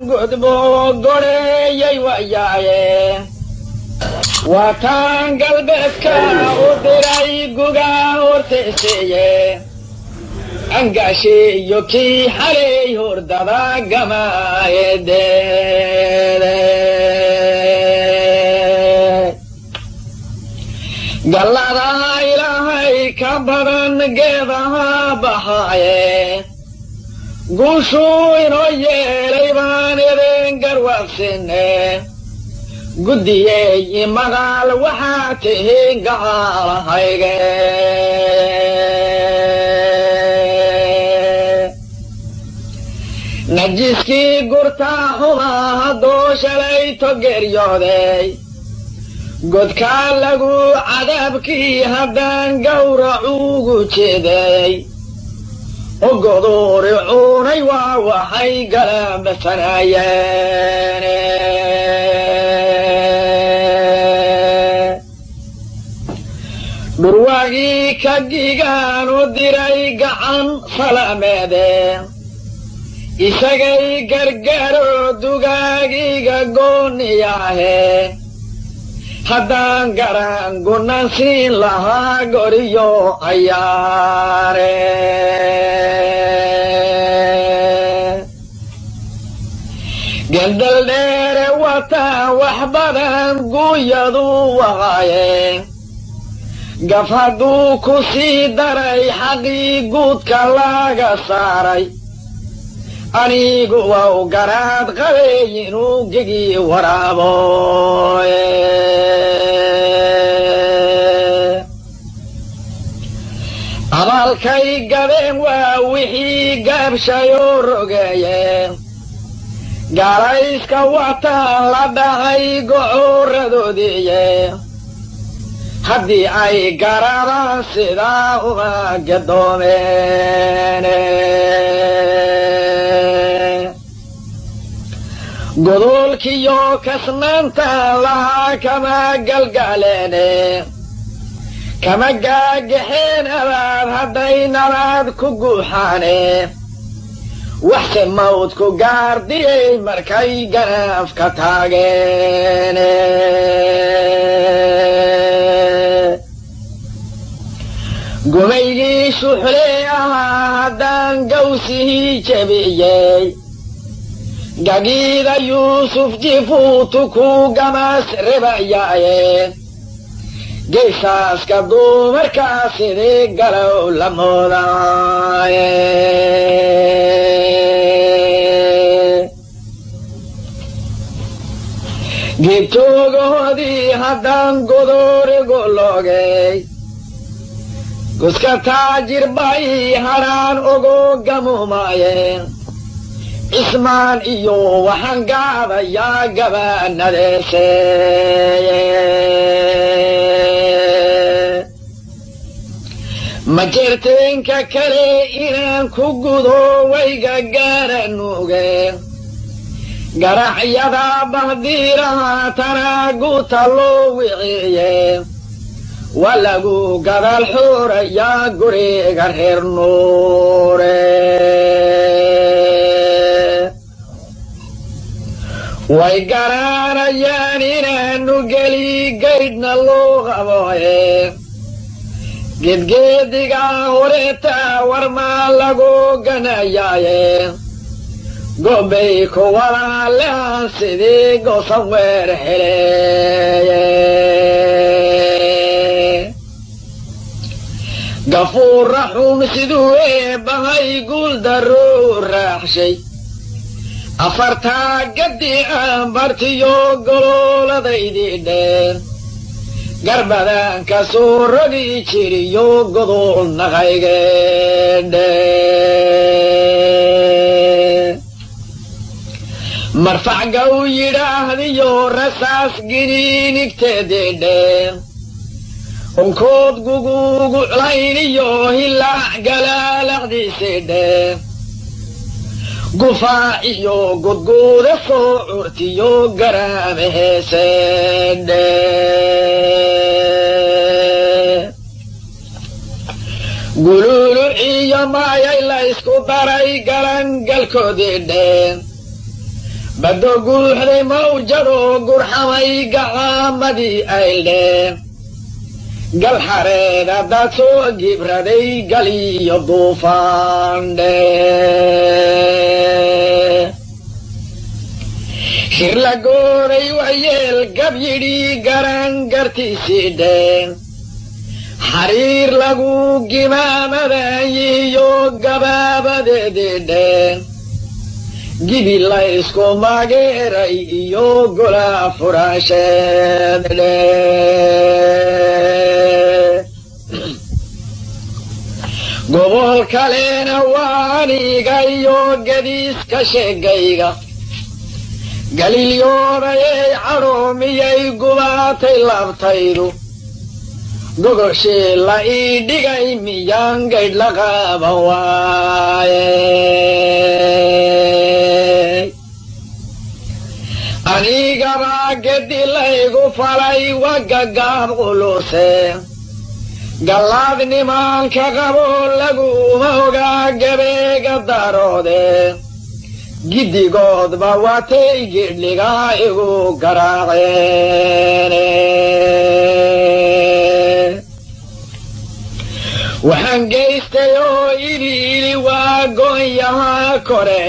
gudbo goreeyay wayaaye waataan galbeedka u diray guga hortayseeye angaashiyo kii xalay hordada gamaayedeede galladaha ilaahay ka badan geedaha baxaaye guushuu inoo yeelay baan idin garwaaqsine guddiyey maqaal waxaa tihiin gacaalahayge najiskii gurtaa xumaa hadduu shalay togeryooday godkaa lagu cadaabkii haddaan gawracuugu jeeday ogoduuri cuunay waa waxay galabsanayeen dhurwaagii ka gigaan u diray gacan salameede isagay gargaro dugaagiga gooniyaahe haddaan garan gunan siin lahaa goriyo ayaare geldaldheere wataan wax badan guuyadu waqaaye gaf hadduu ku sii daray xaqii guudka laga saaray anigu waa u garaad qabay inuu gegii waraaboye abaalkay gabeen waa wixii gaabshayoo rogeeye galayska wataan la dhahay gocoradoodiye haddii ay garaadaan sidaa uma gadoomeene godolkiyo kasnaantaan lahaa kama galgaaleene kama gaagaxeen abaad hadday nalaad ku guuxaane waxse mawdku gaardiyey markay ganaaf ka taageene gumaygii shuxlee ahaa haddaan gawsihii jebiyey gagiida yuusuf jifuutu ku gamaas rebayaaye geysaaska dumarkaa sidii galow la moodaaye geedtoogahoodii haddaan godoorigu loogay guska taajir bay hadhaan ugu gamuumaayeen cismaan iyo waxaan gaadayaa gabaanadeeseeye ma jirteenka kale inaan ku gudo wayga gaaranuugeen garaxyada bahdiiraha tanaaguta loo wiciye waa lagu gadaal xuurayaa guriga reer nuure way garanayaan inaanu geli gaydhna loo qabooye gedgeedigaa horeetaa warmaa lagu ganayaaye gobbay ku walaalehan sidii goosan weer heleeye gafuurra xun siduu eebbahay guuldarrou raaxshay afartaa gaddii aan bartiyo golooladaydii dheen garbadaan ka soo rogi jiriyo godol naqaygeedhe marfacgaw yidhaahdiyo rasaas giniinigteedidhe unkood guguguclayniyo hilaac galaalaqdiisidhe gufaac iyo gudguuda soo curtiyo garaame heeseedhe guluulu iyo maayay la isku daray galangalkoodii dheen baddo guuxday mawjado gurxamay gacaamadii ayldheen gal xareeda dad soo gibraday gal iyo duufaandhe shir la gooray wayeel gab yidhi garan gartiisii dheen xariir lagu gimaamadayiyo gabaabadeedii dheen gibi la isku mageeray iyo gola furaasheed dheen gobol kalena waa aniga iyo gadiiska sheegayga galilyoonayay cadhoomiyay gubaatay labtaydu gogoshii la ii dhigay miyaan gaydh la qaaban waaye anigabaa gedi laygu falay wagagaab quluse gallaad nimaanka qabo laguma ogaa gabeega daroode giddigoodba watay gidhligaa igu garaaceene waxaan gaystay oo iliili waa goonyahaa kore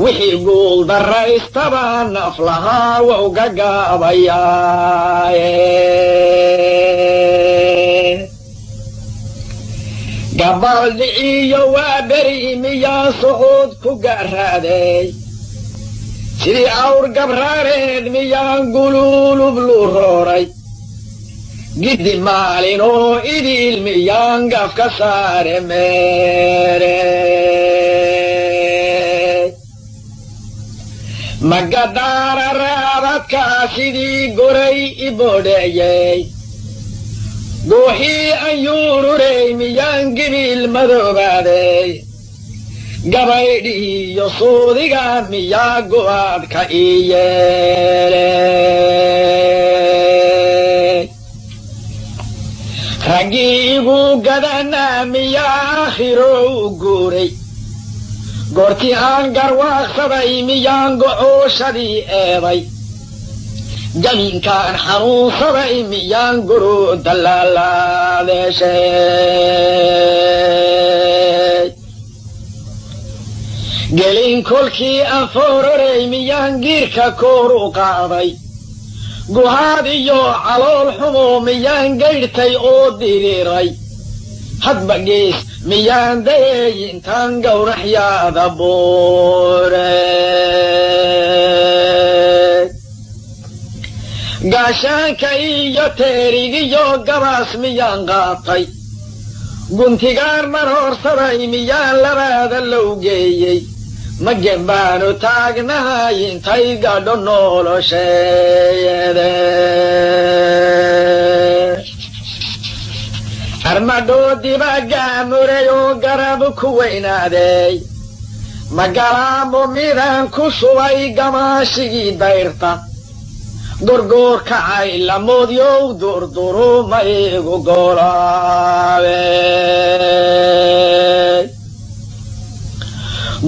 wixii guul darraystaba naf lahaa wou gagaabayaaye gabaldhiciyo waa beri miyaa sucuud ku gaaraaday sidii awr gabraareed miyaan guluulub luu rooray giddi maalin oo idiil miyaan gaf ka saare meere magadaara raabadkaa sidii goray i boodheeyey gooxii an yuururey miyaan gibiil madoobaaday gabaydhiiyo suudiga miyaa go'aadka ii yeeley raggii igu gadanaa miyaa aakhiro u guuray goortii aan garwaaqsaday miyaan gocooshadii eeday jamiinkaan xanuunsaday miyaan guru dallaalaadeeshay gelin kolkii aan foororey miyaan giirka koor u qaaday guhaad iyo calool xumo miyaan gaydhtay oo diriiray hadba gees miyaan dayey intaan gawraxyaada boorey gaashaanka iyo teerigiyo gabaas miyaan qaatay guntigaan marhoorsaday miyaan labaada low geeyey magen baanu taagnahay intay gadho nolosheede armadhoodiba gaamuray oo garab ku weynaaday magalaamo midaan ku shubay gamaashigii dayrta gorgoor kacay lamoodyow durduru ma igu golaabe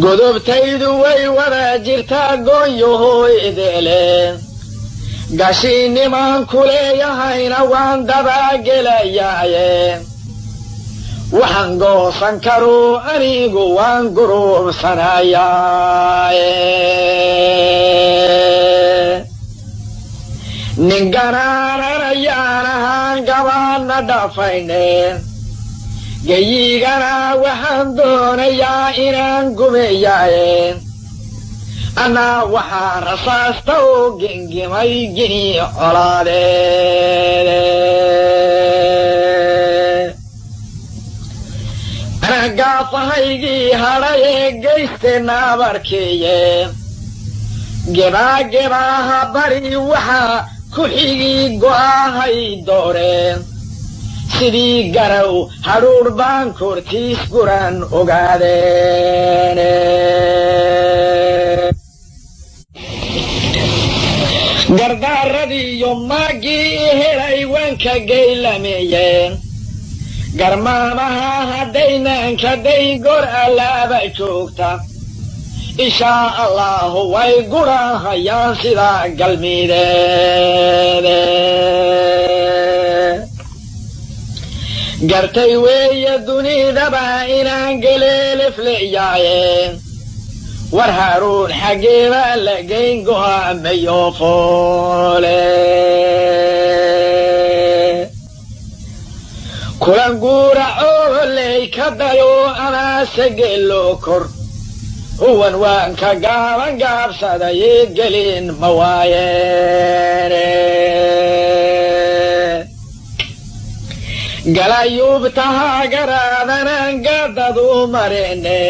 godobtaydu way wada jirtaa goonyahoo ideele gashii nimaan ku leeyahayna waan dabaagelayaaye waxaan goosan karuu anigu waan gurubsanayaaye nin ganaananayaan ahaan gabaanna dhafayneen gayigana waxaan doonayaa inaan gumeeyaaye annaa waxaa rasaasta oo gengimay gini colaadeede ana gaafahaygii hadhay ee gaysteenna abarkeeye gebaagebaaha bari waxaa ku xigii go'aahay dooreen sidii garow hadhuudh baan kortiis guran ogaadeene gardaaradii iyo maaggii i helay wanka geylameeyeen garmaamaha haddaynaankaday gor allaaba joogta إن شاء الله ويقرأها يا سيدا قلبي قرتي ويدني ذبا إلى قليل فلياين warharuun xageeba lagayn go'aamayo foole kulan guuracoo ley ka dayo amaase geeloo kor huwan waan ka gaaban gaabsadaye gelin ma waayeene galayuubtahaa garaadanaan gaadadu marene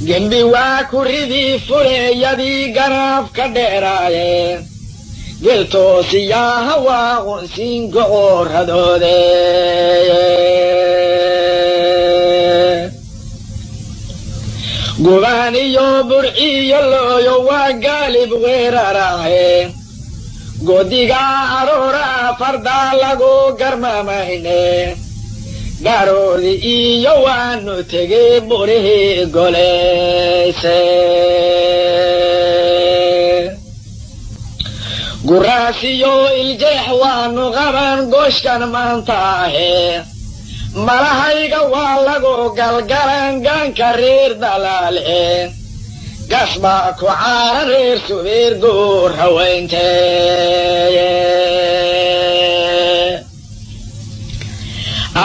gembi waa kuridii fureeyadii garaaf ka dheeraaye geltoosiyaaha waa qunsiin go'ooradoode gubaan iyo burciyo looyo waa gaalib weeraraaye godigaa arooraa fardaa lagu garmamayne garoodi iyo waanu tegey burihii goleyse guraasiyo iljeex waanu qaban gooshkan maanta ahe malahayga waa lagu galgalan gaanka reer dalaale gasbaa ku caaran reer subeer guur haweenteye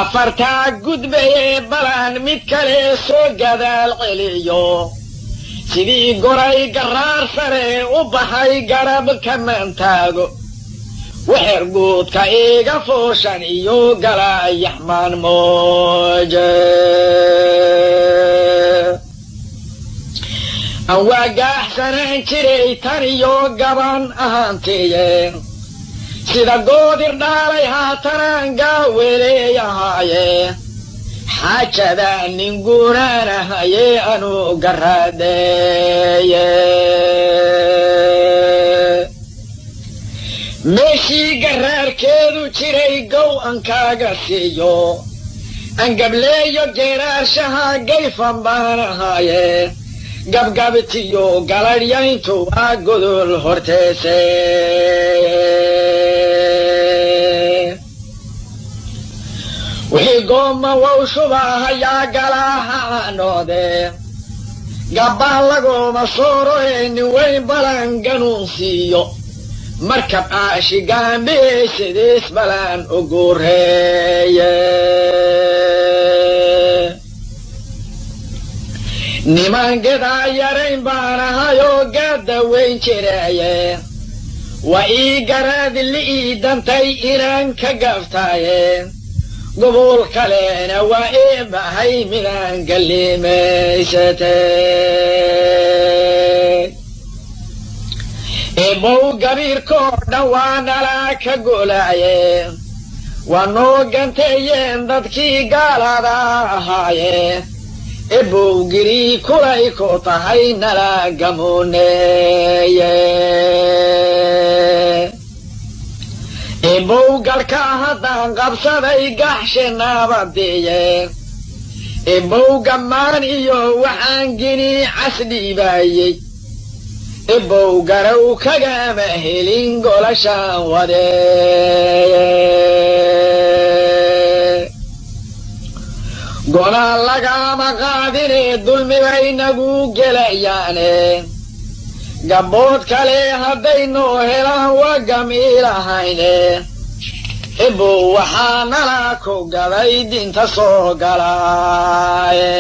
afartaa gudbayee balaan mid kale soo gadaal celiyo sidii goray garaar sare u baxay garab kamantaago waxeer guudka iga fooshan iyo galaayaxmaan mooje aan waa gaaxsanaan jiray tan iyo gaban ahaantiye sida goodir dhaalay haatanaan gaaweleeyahaaye xaajada nin guuraanahaye anu garaadeeye meeshii garaarkeedu jiray gow aan kaaga siiyo aan gableeyo geeraarshaha gayfan baan ahaaye gabgabtiyo galadhyayntu waa godol horteese wixii gooma wow shubahayaa galaaha anoode gabbaan laguma sooroyni weyn balan ganuunsiiyo markab aashigaambee sidiis balan u guureeye niman gedaa yarayn baan ahayoo gaadda weyn jiraye waa ii garaadli ii dantay inaan ka gaftaaye gobol kalena waa ii bahay midaan gallimaysate eebow gabiirkoo dhan waa nalaa ka golaaye waa noo ganteeyeen dadkii gaalada ahaaye eebow girii kulay ku tahay nala gamuneeye eebow galka haddaan qabsaday gaxshe naabadiye eebow gammaan iyo waxaan gini casdhiibaayey eebow garow kagama helin golashaan wadeeye golaan lagama qaadine dulmibay nagu gelayaane gabbood kale haddaynoo helaan waa gamiilahayne eebow waxaa nala ku gaday dinta soo galaaye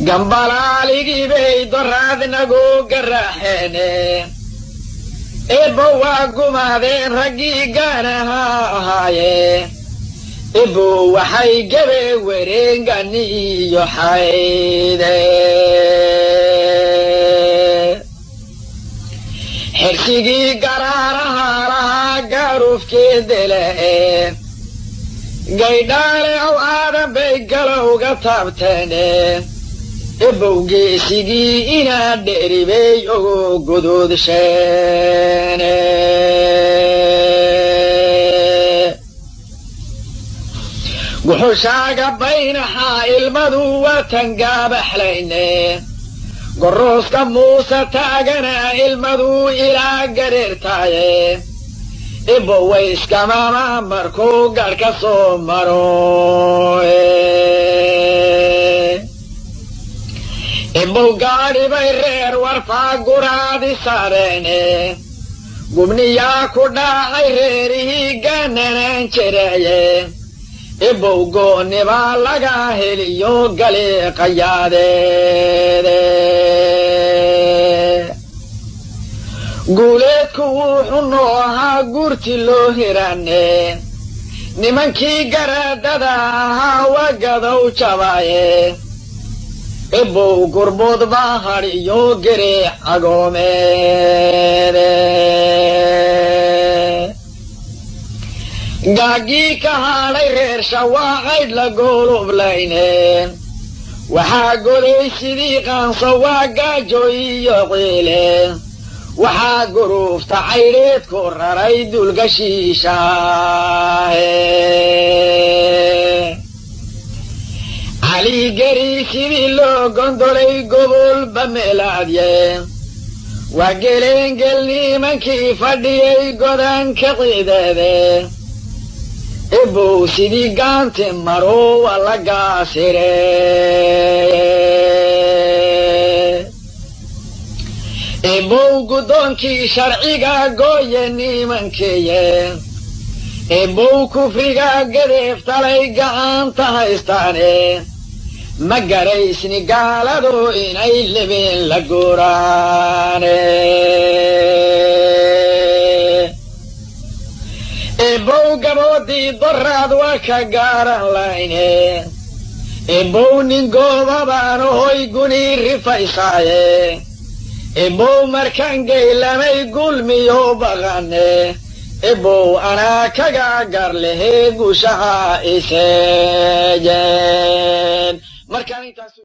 gambalaaligibay doraad nagu garaaxeene eebow waa gumaadeen raggii gaanaha ahaaye eebow waxay gabe wareengani iyo xayde xirsigii garaaraha lahaa gaarufkeedele gaydhaale ow aadan bay galowga taabteene eebow geesigii inaa dheribay ogo godoodsheene وحشاق بين حائل مدو وتنقاب حليني قروس كموسى تاقنا المدو إلى قرير تايه إبو ويس كماما مركو قرق صومرو إبو قاري بيرير ورفا قرادي ساريني قمني ياكودا عيريري قننان شرعي إبو قوني بالغا هليو قلي قيادي قولتكو وحنوها قرتي لو هيراني نمانكي قرددها وقضو شبايه إبو قربود باهري يو قري عقوميري قاقي كهالي غير شواعد لقولو بلايني وحاقولي صديقان سواقا جوي يقيلي وحاقروف تعيريت كورريد القشيشة علي قريسي بيلو قندولي قبول بميلاديه وقلين قلني من كيف ديي قدان كقيدة إبو سيدي قانت مرو ولا قاسري إبو قدونكي شرعيقا قويني من كيه إبو كفريقا قديف تلي قانت هايستاني ما قريسني قالدو إني اللبين لقوراني إبو قبودي ضراد وكا قارن لايني إبو ننقو بابانو هوي قوني رفايساي إبو مركان قيلة ما يقول ميو بغاني إبو أنا كاقار له قوشها إساجين مركان